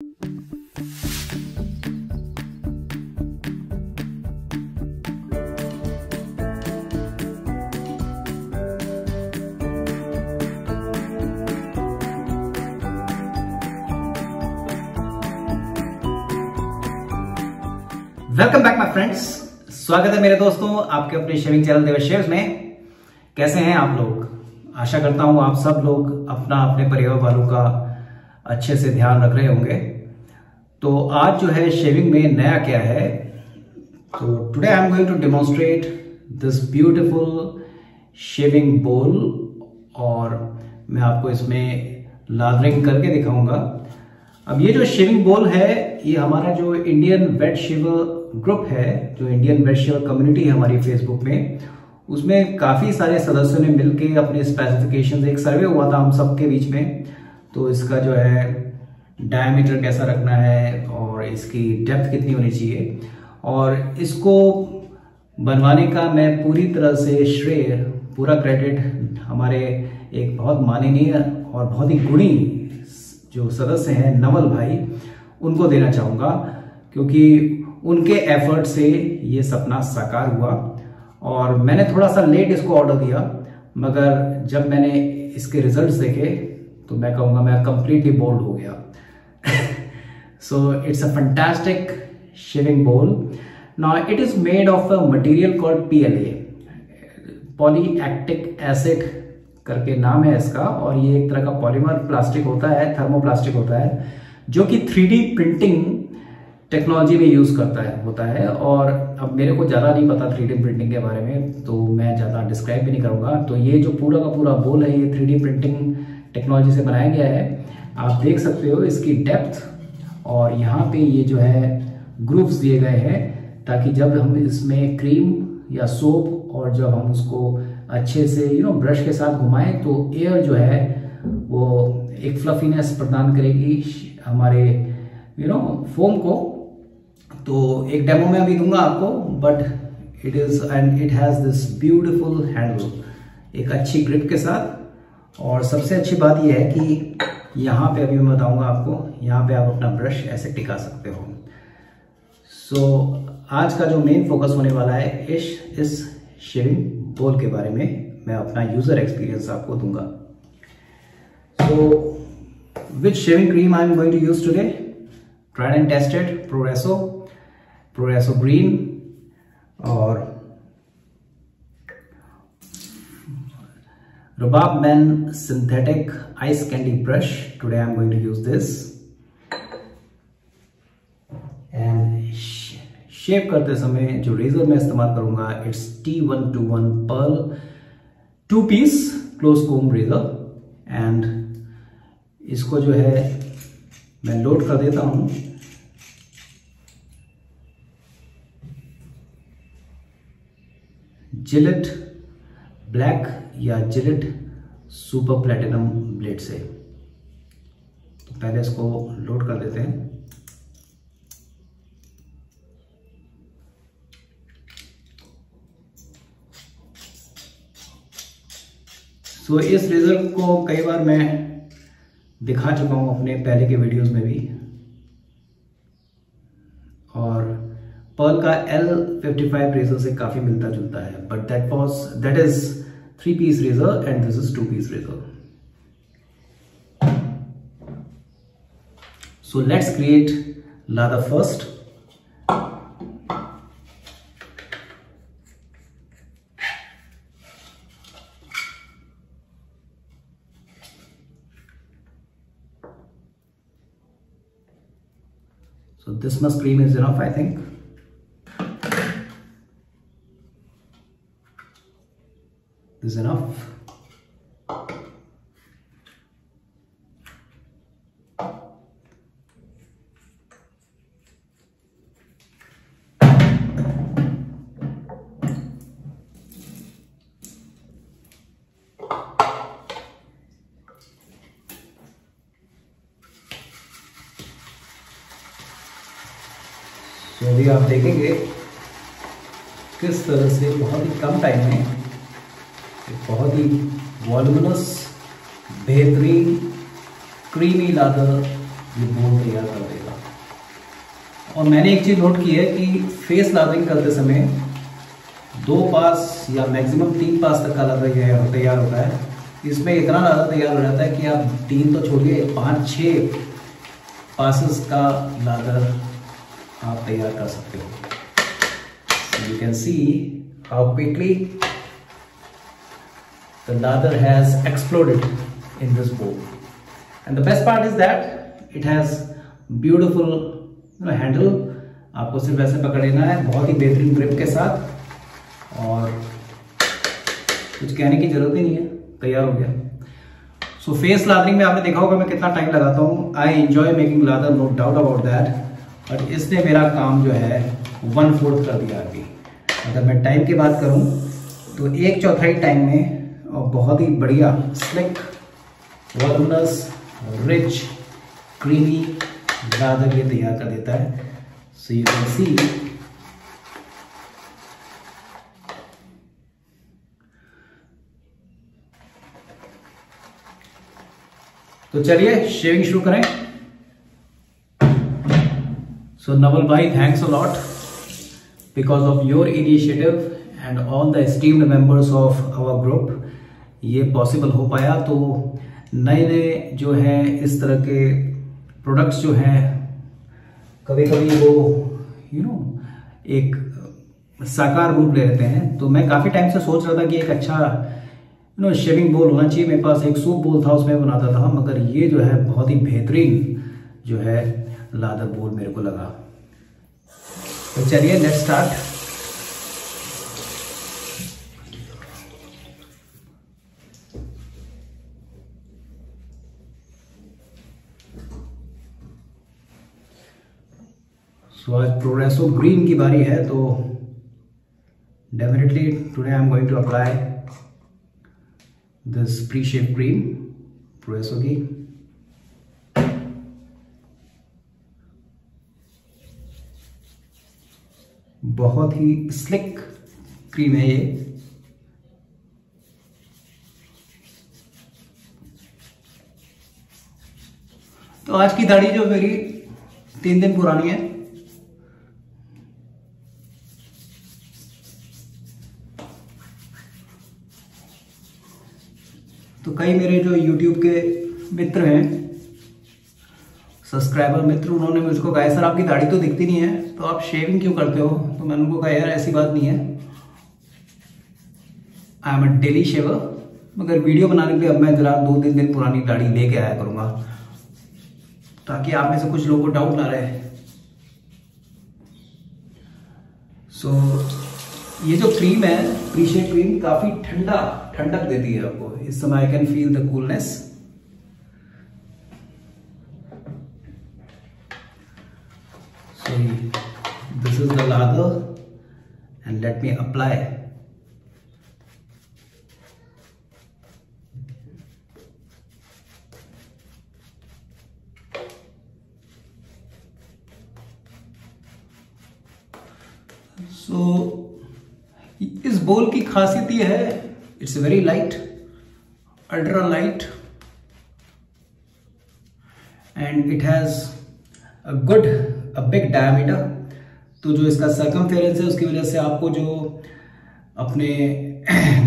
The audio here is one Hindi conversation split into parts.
Welcome back my friends. स्वागत है मेरे दोस्तों आपके अपने शेविंग चैनल देवर शेव्स में। कैसे हैं आप लोग? आशा करता हूं आप सब लोग अपना अपने परिवार वालों का अच्छे से ध्यान रख रहे होंगे। तो आज जो है शेविंग में नया क्या है, तो today I am going to demonstrate this beautiful shaving bowl और मैं आपको इसमें लादरिंग करके दिखाऊंगा। अब ये जो शेविंग बोल है ये हमारा जो इंडियन वेट शेवर ग्रुप है, जो इंडियन वेट शेवर कम्युनिटी है हमारी फेसबुक में, उसमें काफी सारे सदस्यों ने मिलकर अपने स्पेसिफिकेशंस, एक सर्वे हुआ था हम सबके बीच में। तो इसका जो है डायमीटर कैसा रखना है और इसकी डेप्थ कितनी होनी चाहिए, और इसको बनवाने का मैं पूरी तरह से श्रेय, पूरा क्रेडिट हमारे एक बहुत माननीय और बहुत ही गुणी जो सदस्य हैं नवल भाई, उनको देना चाहूंगा, क्योंकि उनके एफर्ट से ये सपना साकार हुआ। और मैंने थोड़ा सा लेट इसको ऑर्डर दिया, मगर जब मैंने इसके रिजल्ट्स देखे तो मैं कहूंगा मैं कंप्लीटली बोल्ड हो गया। So it's a fantastic shaving bowl. Now it is made of a material called PLA, polylactic acid करके नाम है इसका। और ये एक तरह का पॉलीमर प्लास्टिक होता है, थर्मोप्लास्टिक होता है, जो कि 3D प्रिंटिंग टेक्नोलॉजी में यूज होता है। और अब मेरे को ज़्यादा नहीं पता 3D प्रिंटिंग के बारे में, तो मैं ज़्यादा डिस्क्राइब भी नहीं करूँगा। तो ये जो पूरा का पूरा बोल है ये 3D प्रिंटिंग टेक्नोलॉजी से बनाया गया है। आप देख सकते हो इसकी डेप्थ, और यहाँ पे ये जो है ग्रूव्स दिए गए हैं, ताकि जब हम इसमें क्रीम या सोप और जब हम उसको अच्छे से ब्रश के साथ घुमाएं तो एयर जो है वो एक फ्लफीनेस प्रदान करेगी हमारे फोम को। तो एक डेमो में अभी दूंगा आपको, but it has this beautiful handle, एक अच्छी ग्रिप के साथ। और सबसे अच्छी बात यह है कि यहाँ पे अभी मैं बताऊंगा आपको, यहाँ पे आप अपना ब्रश ऐसे टिका सकते हो। सो आज का जो मेन फोकस होने वाला है इस शेविंग बोल के बारे में, मैं अपना यूजर एक्सपीरियंस आपको दूंगा। So which shaving cream I am going to use today? Tried and tested Proraso green और रबाब man synthetic ice candy brush. Today I am going to use this and shave करते समय जो रेजर मैं इस्तेमाल करूंगा it's T121 pearl 2-piece close comb razor. And इसको जो है मैं लोड कर देता हूं। जिलेट ब्लैक या जिलेट सुपर प्लैटिनम ब्लेड से। तो पहले इसको लोड कर देते हैं। तो इस रेजर को कई बार मैं दिखा चुका हूं अपने पहले के वीडियोस में भी, और पर्ल का L55 रेजर से काफी मिलता जुलता है, but that is 3-piece razor and this is 2-piece razor. So let's create lather first। So this much cream is enough, I think. This is enough. तो अभी आप देखेंगे किस तरह से बहुत ही कम टाइम में बहुत ही वॉल्यूमिनस बेहतरीन क्रीमी लादर ये बोल तैयार कर देगा। और मैंने एक चीज़ नोट की है कि फेस लादरिंग करते समय 2 पास या मैक्सिमम 3 पास तक का लादर तैयार होता है। इसमें इतना लादर तैयार हो जाता है कि आप 3 तो छोड़िए 5-6 पासेस का लादर आप तैयार कर सकते हो। You can see how quickly the lather has exploded in this bowl, and the best part is that it has beautiful handle। आपको सिर्फ ऐसे पकड़ लेना है बहुत ही बेहतरीन ग्रिप के साथ, और कुछ कहने की जरूरत ही नहीं है, तैयार हो गया। सो फेस लादरिंग में आपने देखा होगा मैं कितना टाइम लगाता हूँ। I enjoy making lather, no doubt about that, but इसने मेरा काम जो है 1/4 कर दिया अभी। अगर मैं टाइम की बात करूं तो 1/4 टाइम में बहुत ही बढ़िया slick, voluminous, rich, creamy lather ये तैयार कर देता है। सो यू कैन सी तो चलिए शेविंग शुरू करें। सो नवल भाई, thanks a lot. Because of your initiative and all the esteemed members of our group ये पॉसिबल हो पाया। तो नए नए जो है इस तरह के प्रोडक्ट्स जो हैं कभी कभी वो एक साकार रूप ले लेते हैं। तो मैं काफ़ी टाइम से सोच रहा था कि एक अच्छा शेविंग बोल होना चाहिए। मेरे पास एक सूप बोल था, उसमें बनाता था, मगर ये जो है बहुत ही बेहतरीन जो है लादर बोल मेरे को लगा। तो चलिए लेट्स स्टार्ट। सो आज प्रोग्रेसो ग्रीन की बारी है, तो definitely today I am going to apply this pre shave cream Proraso की। बहुत ही स्लिक क्रीम है ये। तो आज की दाढ़ी जो मेरी 3 दिन पुरानी है, तो कई मेरे जो YouTube के मित्र हैं, सब्सक्राइबर मित्र, उन्होंने मुझको कहा सर आपकी दाढ़ी तो दिखती नहीं है, तो आप शेविंग क्यों करते हो? तो मैंने उनको कहा यार ऐसी बात नहीं है, I am a daily shaver, मगर वीडियो बनाने के लिए अब मैं जरा 2-3 दिन पुरानी दाढ़ी लेके आया करूंगा, ताकि आप में से कुछ लोगों को डाउट ना रहे। सो ये जो क्रीम है, प्री शेव क्रीम, काफी ठंडक देती है आपको। इस समय I can feel the coolness. This is the lather and let me apply. So इस बोल की खासियत ये है, it's very light, ultra light, and it has a big diameter. तो जो इसका सर्कमफेरेंस है उसकी वजह से आपको जो अपने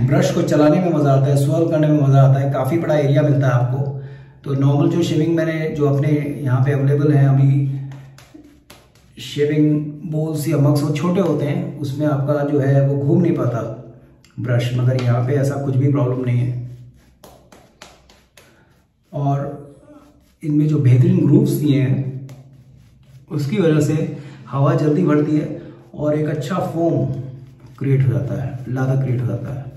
ब्रश को चलाने में मजा आता है, स्वर्ल करने में मजा आता है, काफी बड़ा एरिया मिलता है आपको। तो नॉर्मल जो शेविंग मैंने जो अपने यहाँ पे अवेलेबल है अभी, शेविंग बोल्स या मग्स वो छोटे होते हैं, उसमें आपका जो है वो घूम नहीं पाता ब्रश, मगर यहाँ पे ऐसा कुछ भी प्रॉब्लम नहीं है। और इनमें जो बेहतरीन ग्रूव्स दिए हैं उसकी वजह से हवा जल्दी बढ़ती है और एक अच्छा फोम क्रिएट हो जाता है, लादर क्रिएट हो जाता है।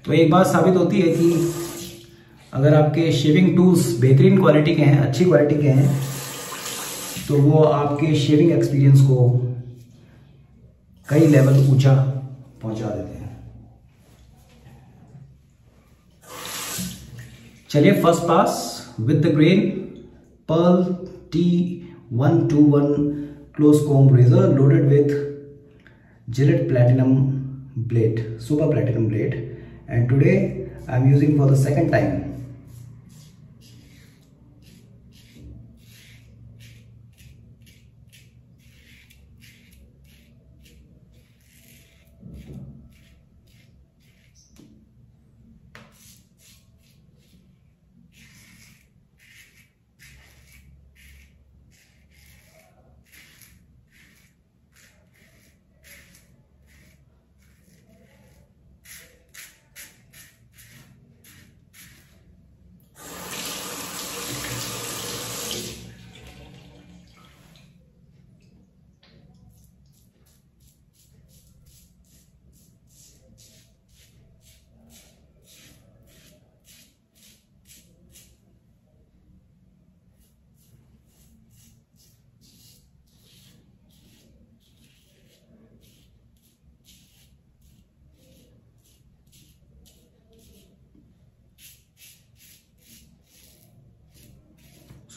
तो एक बात साबित होती है कि अगर आपके शेविंग टूल्स बेहतरीन क्वालिटी के हैं, अच्छी क्वालिटी के हैं, तो वो आपके शेविंग एक्सपीरियंस को कई लेवल ऊंचा पहुंचा देते हैं। चलिए first pass with the grain Pearl T121 close comb razor loaded with Gillette Platinum blade, super platinum blade, and today I am using for the second time.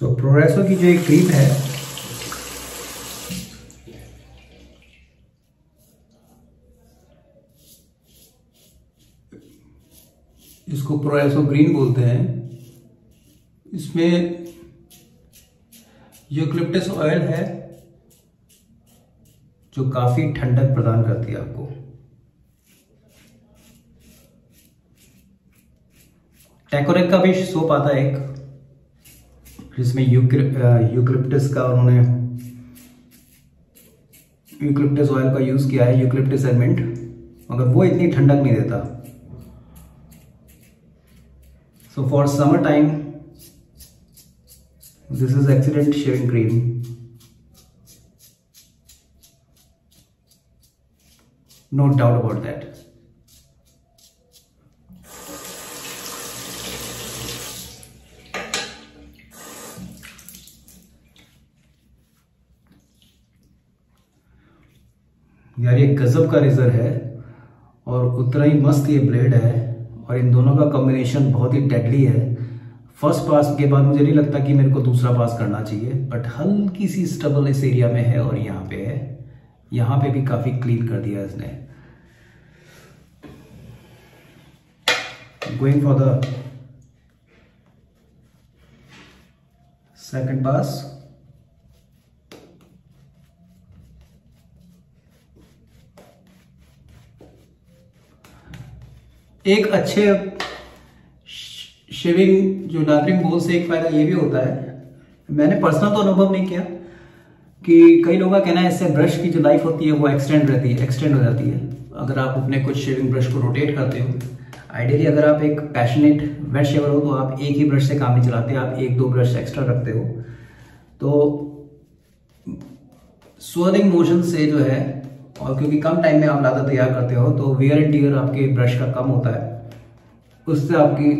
सो प्रोग्रेसो की जो एक क्रीम है इसको प्रोग्रेसो ग्रीन बोलते हैं। इसमें यूकलिप्टस ऑयल है जो काफी ठंडक प्रदान करती है आपको। टैकोरेक का भी सोप आता है एक, जिसमें यूकलिप्टस का उन्होंने यूकलिप्टस ऑयल का यूज किया है, यूकलिप्टस एलिमेंट, मगर वो इतनी ठंडक नहीं देता। So for summer time this is excellent shaving cream. No doubt about that. यार ये गजब का रेजर है और उतना ही मस्त ये ब्लेड है और इन दोनों का कॉम्बिनेशन बहुत ही डेडली है। फर्स्ट पास के बाद मुझे नहीं लगता कि मेरे को दूसरा पास करना चाहिए, बट हल्की सी स्टबल इस एरिया में है और यहाँ पे है, यहाँ पे भी काफी क्लीन कर दिया इसने। गोइंग फॉर द सेकंड पास। एक अच्छे शेविंग जो लैथरिंग बोल से एक फायदा ये भी होता है, मैंने पर्सनल तो अनुभव नहीं किया, कि कई लोगों का कहना है इससे ब्रश की जो लाइफ होती है वो एक्सटेंड हो जाती है अगर आप अपने कुछ शेविंग ब्रश को रोटेट करते हो। आइडियली अगर आप एक पैशनेट वेट शेवर हो तो आप एक ही ब्रश से काम नहीं चलाते, आप एक दो ब्रश एक्स्ट्रा रखते हो। तो स्वर्लिंग मोशन से जो है, और क्योंकि कम टाइम में आप लादा तैयार करते हो तो वेयर एंड टियर आपके ब्रश का कम होता है, उससे आपकी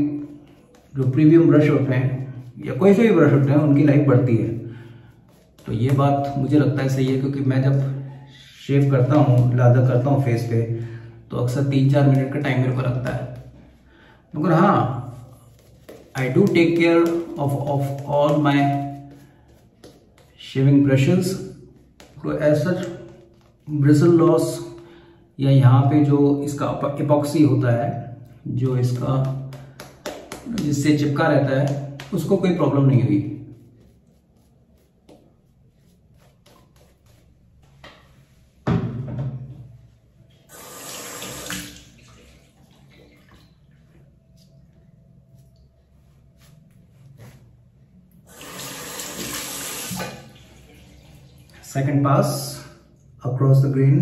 जो प्रीमियम ब्रश होते हैं या कोई से भी ब्रश होते हैं उनकी लाइफ बढ़ती है। तो ये बात मुझे लगता है सही है, क्योंकि मैं जब शेव करता हूँ, लादा करता हूँ फेस पे, तो अक्सर 3-4 मिनट का टाइम मेरे को लगता है। मगर हाँ, I do take care of all my shaving brushes. तो ऐसा ब्रिसल लॉस या यहाँ पे जो इसका एपॉक्सी होता है, जो इसका जिससे चिपका रहता है, उसको कोई प्रॉब्लम नहीं हुई। Second pass across the grain.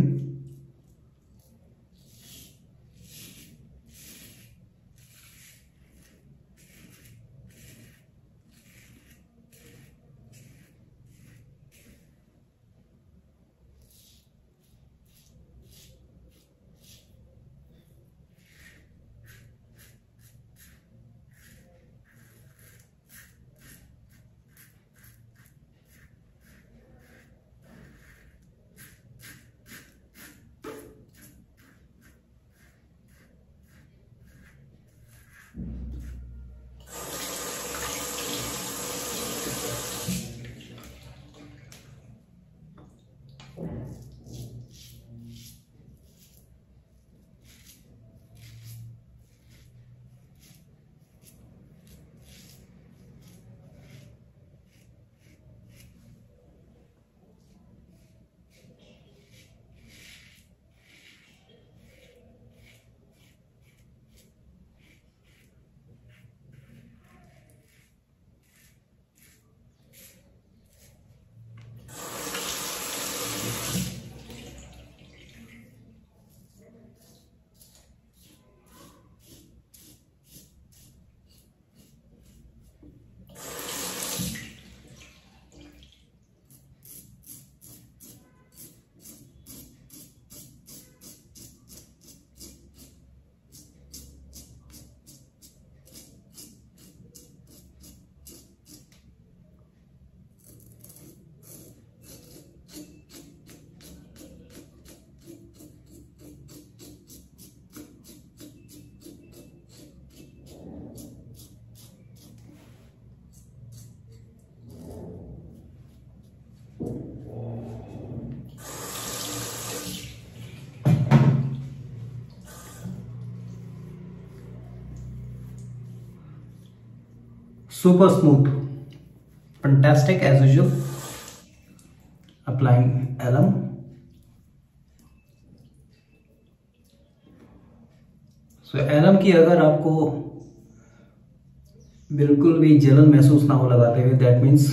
super smooth, fantastic as usual. Applying alum. So alum की अगर आपको बिल्कुल भी जलन महसूस ना हो लगाते हुए, दैट मीन्स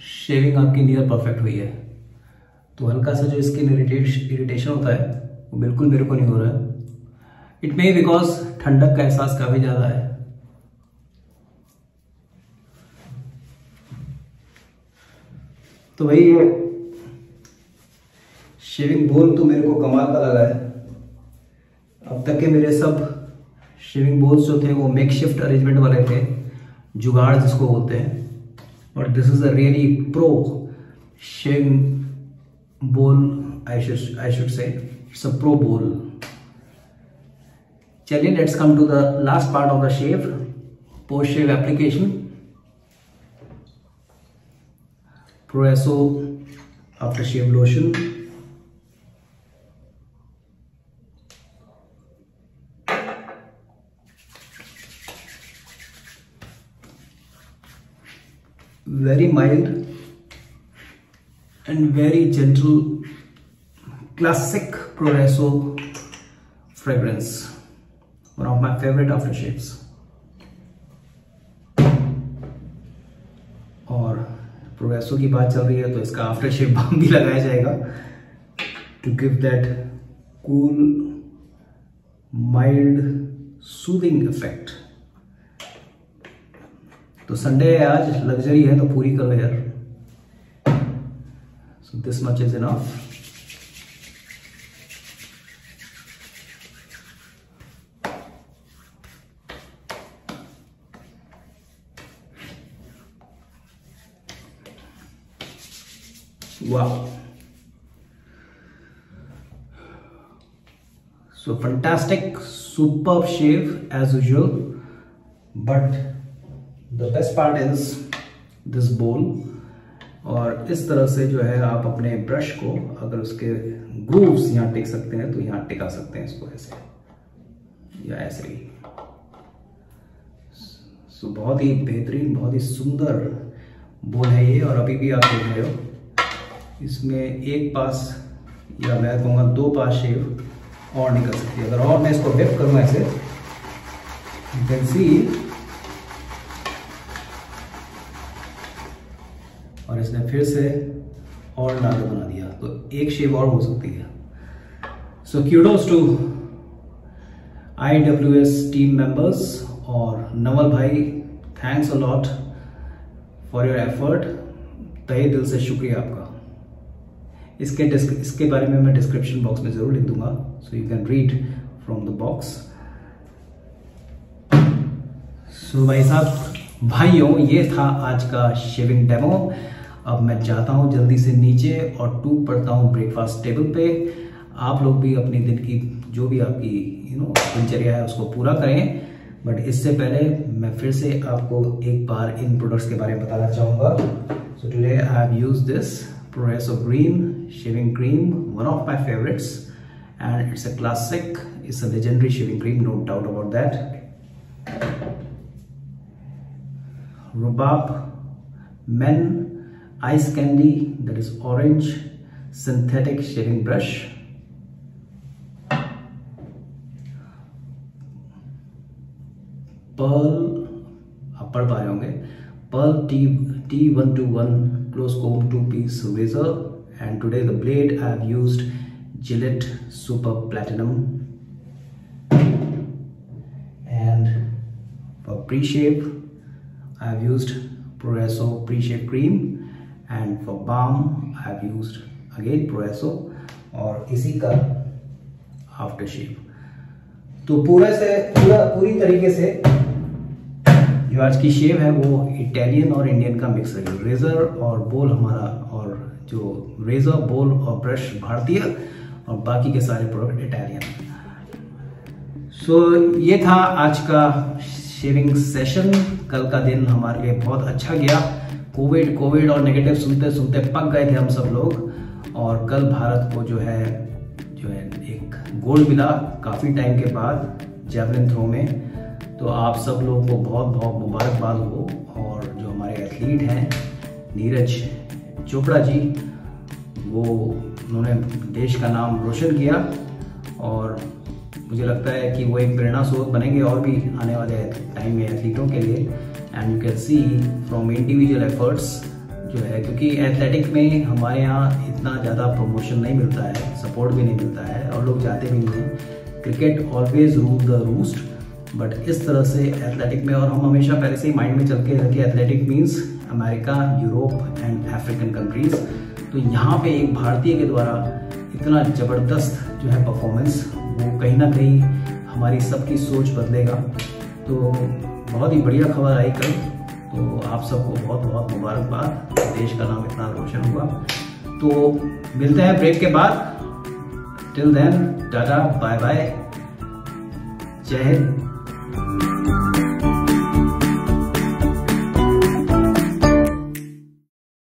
शेविंग आपकी नियर परफेक्ट हुई है। तो हल्का सा जो स्किन इरिटेशन होता है वो बिल्कुल मेरे को नहीं हो रहा है। इट मे बिकॉज ठंडक का एहसास काफी ज्यादा है। तो भाई ये शेविंग बोल तो मेरे को कमाल का लगा है। अब तक के मेरे सब शेविंग बोल्स जो थे वो मेकशिफ्ट अरेंजमेंट वाले थे, जुगाड़ जिसको बोलते हैं, और this is a really pro shaving bowl. I should say it's a pro bowl. चलिए let's come to the last part of the shave, post shave application. Proresso after shave lotion, very mild and very gentle, classic Proresso fragrance, one of my favorite aftershaves. और प्रोरेसो की बात चल रही है तो इसका आफ्टर शेव बाम भी लगाया जाएगा to give that cool mild soothing effect. तो संडे है आज, लग्जरी है तो पूरी करो यार। So this much is enough. Wow. So fantastic, superb shave as usual, but the best part is this bowl। और इस तरह से जो है आप अपने ब्रश को, अगर उसके ग्रूव्स यहाँ टिक सकते हैं तो यहाँ टिका सकते हैं इसको ऐसे या ऐसे ही। सो बहुत ही बेहतरीन, बहुत ही सुंदर बोल है ये। और अभी भी आप देख रहे हो इसमें एक पास या मैं कहूँगा 2 पास शेव और निकल सकती है। अगर और मैं इसको डिप करूँ ऐसे, यू कैन सी, और इसने फिर से और नागा बना दिया, तो एक शेव और हो सकती है। So kudos to IWS team members और नवल भाई, thanks a lot for your effort. तहे दिल से शुक्रिया आपका। इसके बारे में मैं डिस्क्रिप्शन बॉक्स में जरूर लिख दूंगा, so you can read from the box. So भाई साहब भाइयों, ये था आज का शेविंग डेमो। अब मैं जाता हूँ जल्दी से नीचे और टूट पड़ता हूँ ब्रेकफास्ट टेबल पे। आप लोग भी अपनी दिन की जो भी आपकी दिनचर्या है उसको पूरा करें, बट इससे पहले मैं फिर से आपको एक बार इन प्रोडक्ट्स के बारे में बताना चाहूँगा। So today I have used this Proresso Green shaving cream, one of my favorites, and it's a classic, it's a legendary shaving cream, no doubt about that. Rhubarb Men Ice Candy, that is orange synthetic shaving brush. Pearl, आप पढ़ पा रहे होंगे, Pearl T121 close comb 2-piece razor, and today the blade I have used Gillette Super Platinum. And for pre-shave I have used Proresso pre-shave cream, and for balm I have used again Proresso, और इसी का आफ्टर शेव। तो पूरी तरीके से जो आज की शेव है वो इटालियन और इंडियन का मिक्स है। रेजर और बोल हमारा, और जो रेजर बोल और ब्रश भारतीय, और बाकी के सारे प्रोडक्ट इटालियन। सो ये था आज का शेविंग सेशन। कल का दिन हमारे लिए बहुत अच्छा गया। कोविड और नेगेटिव सुनते सुनते पक गए थे हम सब लोग, और कल भारत को जो है एक गोल्ड मिला काफी टाइम के बाद जेवलिन थ्रो में। तो आप सब लोगों को बहुत बहुत मुबारकबाद हो। और जो हमारे एथलीट हैं नीरज चोपड़ा जी, वो उन्होंने देश का नाम रोशन किया और मुझे लगता है कि वो एक प्रेरणा स्रोत बनेंगे और भी आने वाले टाइम में एथलीटों के लिए। And you can see from individual efforts जो है, क्योंकि एथलेटिक में हमारे यहाँ इतना ज़्यादा प्रमोशन नहीं मिलता है, सपोर्ट भी नहीं मिलता है और लोग चाहते भी नहीं हैं। Cricket always rule the roost, but इस तरह से एथलेटिक में, और हम हमेशा पहले से ही माइंड में चल के रखे athletic means America, Europe and African countries. तो यहाँ पे एक भारतीय के द्वारा इतना ज़बरदस्त जो है परफॉर्मेंस, वो कहीं ना कहीं हमारी सबकी सोच बदलेगा। तो बहुत ही बढ़िया खबर आई कल, तो आप सबको बहुत बहुत मुबारकबाद, देश का नाम इतना रोशन हुआ। तो मिलते हैं ब्रेक के बाद। Till then tata bye bye, जय हिंद।